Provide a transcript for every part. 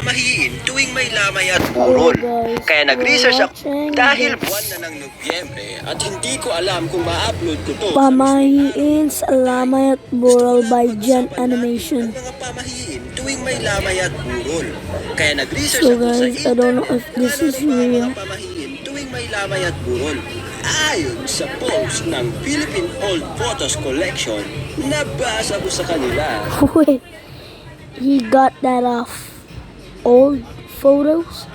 pamahiin tuwing may lamay at burol. Kaya nag-research ako dahil buwan na ng Nobyembre at hindi ko alam kung ma-upload ko to. Pamahiin sa lamay at burol by Gen Animation. Mga pamahiin tuwing may lamay at burol. Kaya nag-research So ako sa guys, I don't know if this is real. mga pamahiin tuwing may lamay at burol. Ayon sa post ng Philippine Old Photos Collection, nabasa ko sa kanila. Wait, he got that off old photos?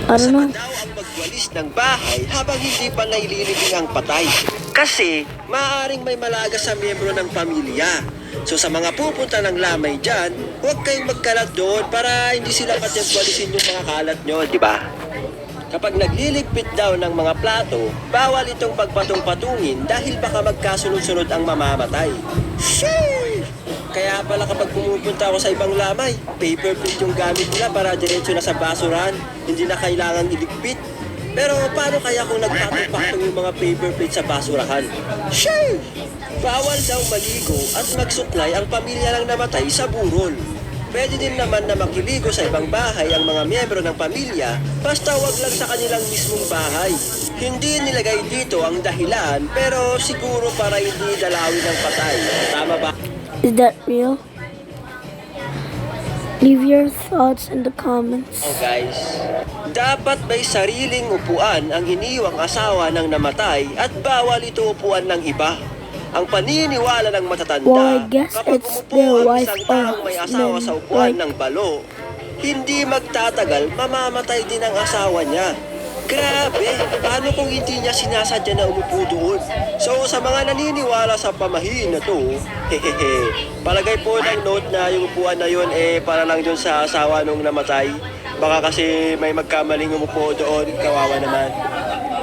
I don't know. Masama daw ang magwalis ng bahay habang hindi pa naililibing ang patay. Kasi maaaring may malaga sa miyembro ng pamilya. So sa mga pupunta ng lamay dyan, huwag kayong magkalat doon para hindi sila matiyagwalisin yung mga kalat nyo, di ba? Kapag nagliligpit daw ng mga plato, bawal itong pagpatong-patungin dahil baka magkasunod-sunod ang mamamatay. Sheesh! Kaya pala kapag pumupunta ako sa ibang lamay, paper plate yung gamit nila para diretso na sa basurahan, hindi na kailangang iligpit. Pero paano kaya kung nagpatong-patong yung mga paper plate sa basurahan? Sheesh! Bawal daw maligo at magsuklay ang pamilya ng namatay sa burol. Pwede din naman na makiligo sa ibang bahay ang mga miyembro ng pamilya, basta wag lang sa kanilang mismong bahay. Hindi nilagay dito ang dahilan, pero siguro para hindi dalawin ng patay. Tama ba? Is that real? Leave your thoughts in the comments. Oh guys, dapat may sariling upuan ang iniwang asawa ng namatay at bawal ito upuan ng iba. Ang paniniwala ng matatanda, Well, I guess kapag it's umupo their ang wife isang or taong may asawa sa husband, upuan right? ng balo, hindi magtatagal, mamamatay din ang asawa niya. Grabe, paano kung hindi niya sinasadya na umupo doon? So sa mga naniniwala sa pamahiin na to, hehehe, palagay po ng note na yung upuan na yun para lang dun sa asawa nung namatay. Baka kasi may magkamaling umupo doon, kawawa naman.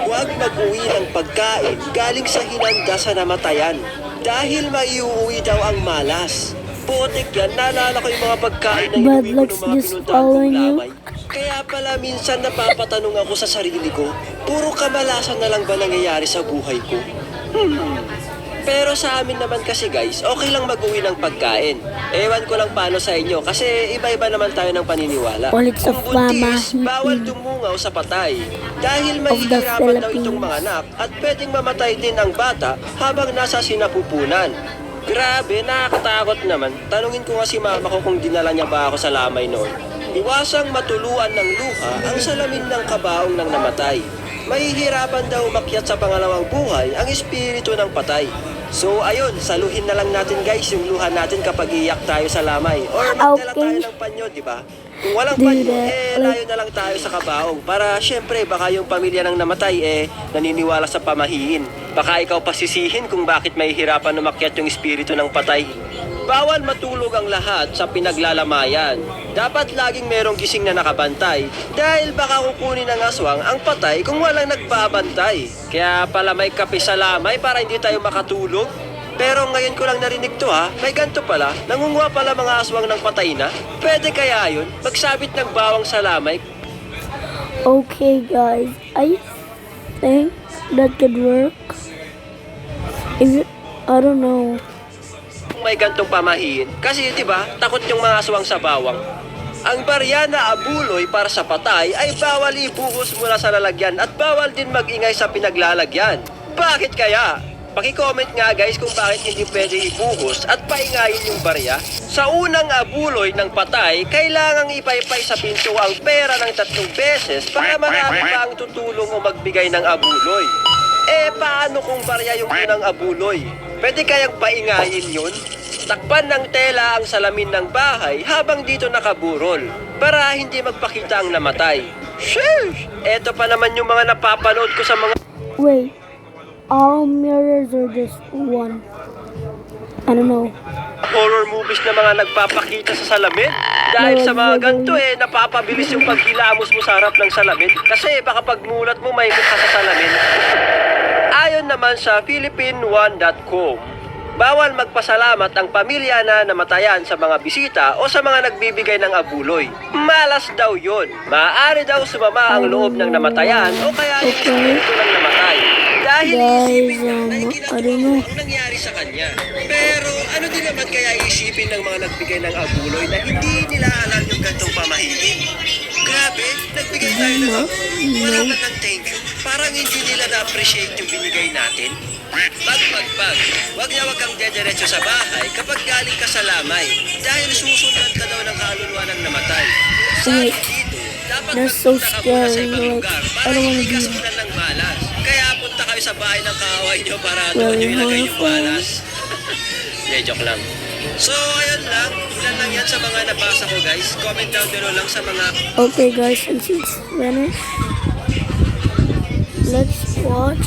Huwag mag-uwi ng pagkain galing sa hinanda sa namatayan dahil maiuwi daw ang malas. Putik yan, naalala ko yung mga pagkain na Bad inuwi ko luck's ng mga just pinuntahan kong following you. lamay. Kaya pala minsan napapatanong ako sa sarili ko, puro kamalasan na lang ba nangyayari sa buhay ko? Pero sa amin naman kasi guys, okay lang mag-uwi ng pagkain. Ewan ko lang paano sa inyo kasi iba-iba naman tayo ng paniniwala. Well, it's a Kung buntis, pamahiin bawal dumungaw sa patay. Dahil of the mahihirapan daw itong Philippines. mga anak at pwedeng mamatay din ang bata habang nasa sinapupunan. Grabe, nakakatakot naman. Tanungin ko nga si mama ko kung dinala niya ba ako sa lamay noon. Iwasang matuluan ng luha ang salamin ng kabaong ng namatay. Mahihirapan daw umakyat sa pangalawang buhay ang espiritu ng patay. So ayun, saluhin na lang natin guys yung luha natin kapag iyak tayo sa lamay. Or magdala tayo Okay. ng panyo, di ba? Kung walang Do panyo, that. layo na lang tayo sa kabaong. Para syempre, baka yung pamilya ng namatay naniniwala sa pamahiin. Baka ikaw pasisihin kung bakit mahihirapan umakyat yung espiritu ng patay. Bawal matulog ang lahat sa pinaglalamayan. Dapat laging merong gising na nakabantay dahil baka kukunin ng aswang ang patay kung walang nagbabantay. Kaya pala may kape sa lamay para hindi tayo makatulog. Pero ngayon ko lang narinig to ha, may ganito pala, nangunguha pala mga aswang ng patay na. Pwede kaya yun? Magsabit ng bawang sa lamay. Okay guys, I think that could work. I don't know. Kung may gantong pamahiin. Kasi di ba takot yung mga aswang sa bawang. Ang barya na abuloy para sa patay ay bawal ibuhos mula sa lalagyan at bawal din magingay sa pinaglalagyan. Bakit kaya? Paki-comment nga guys kung bakit hindi pwede ibuhos at paingayin yung barya. Sa unang abuloy ng patay, kailangang ipaypay sa pinto ang pera ng 3 beses para marami pa ang tutulong o magbigay ng abuloy. Paano kung barya yung unang abuloy? Pwede kayang paingayin yun? Takpan ng tela ang salamin ng bahay habang dito nakaburol para hindi magpakita ang namatay. Sheesh! Eto pa naman yung mga napapanood ko sa mga Wait, all mirrors are just one? I don't know. horror movies na mga nagpapakita sa salamin. Dahil sa mga ganito napapabilis yung paghilamos mo sa harap ng salamin kasi baka pagmulat mo may mukha sa salamin. Ayon naman sa Philippine1.com, bawal magpasalamat ang pamilya na namatayan sa mga bisita o sa mga nagbibigay ng abuloy. Malas daw yon. Maaari daw sumama ang loob ng namatayan o kaya yung espiritu ng namatay. Dahil isipin niya na I don't ikinatuwa know. ang nangyari sa kanya. Pero ano din naman kaya isipin ng mga nagbigay ng abuloy na hindi nila alam yung gantong na No. wala ka ng thank you. Parang hindi nila na-appreciate yung binigay natin. Pag. Huwag kang dediretso sa bahay kapag galing ka sa lamay. Dahil susundan ka daw ng kaluluwa ng namatay. Sa Wait. dito, dapat That's so magpunta ka muna sa scary. ibang Like, lugar I para don't wanna hindi ka be- sundan ng malas. Kaya punta kayo sa bahay ng kaaway nyo para Very doon nyo ilagay yung horrifying. malas. Hindi, joke lang. So, ayun lang. Ilan lang yan sa mga nabasa ko, guys. Comment down below lang sa mga Okay, guys, since it's finished, let's watch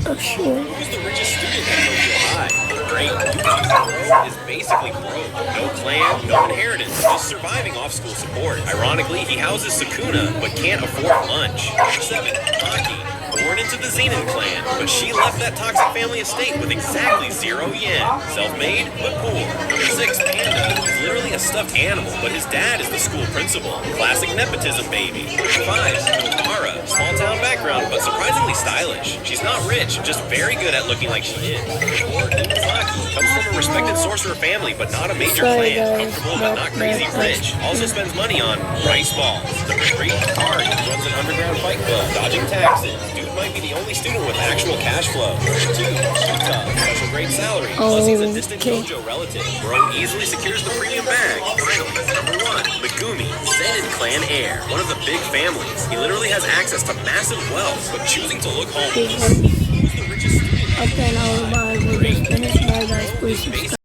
a show. Who's the richest student at Tokyo High? Great. Yuki's is basically broke. No clan, no inheritance, just surviving off school support. Ironically, he houses Sukuna, but can't afford lunch. 7. Maki. Born into the Zenin clan, but she left that toxic family estate with exactly 0 yen. Self-made, but poor. Number 6. Panda. He's literally a stuffed animal, but his dad is the school principal. Classic nepotism baby. 5. Nobara. Small town background, but surprisingly stylish. She's not rich, just very good at looking like she is. 4. Umazaki. Comes from a respected sorcerer family, but not a major Sorry, clan. guys, Comfortable, but not crazy rich. Also spends money on rice balls. Number 3. Kari. Runs an underground fight club, dodging taxes. Dude might be the only student with actual cash flow. 2. Yuta. Special grade salary. Plus he's a distant Okay. Jojo relative. Bro easily secures the premium bag. Finally, number 1. Megumi. Zenin clan heir. One of the big families. He literally has access to massive wealth, but choosing to look homeless. Who's the richest student? Okay, now bye. We just finished. Bye, guys. Please subscribe.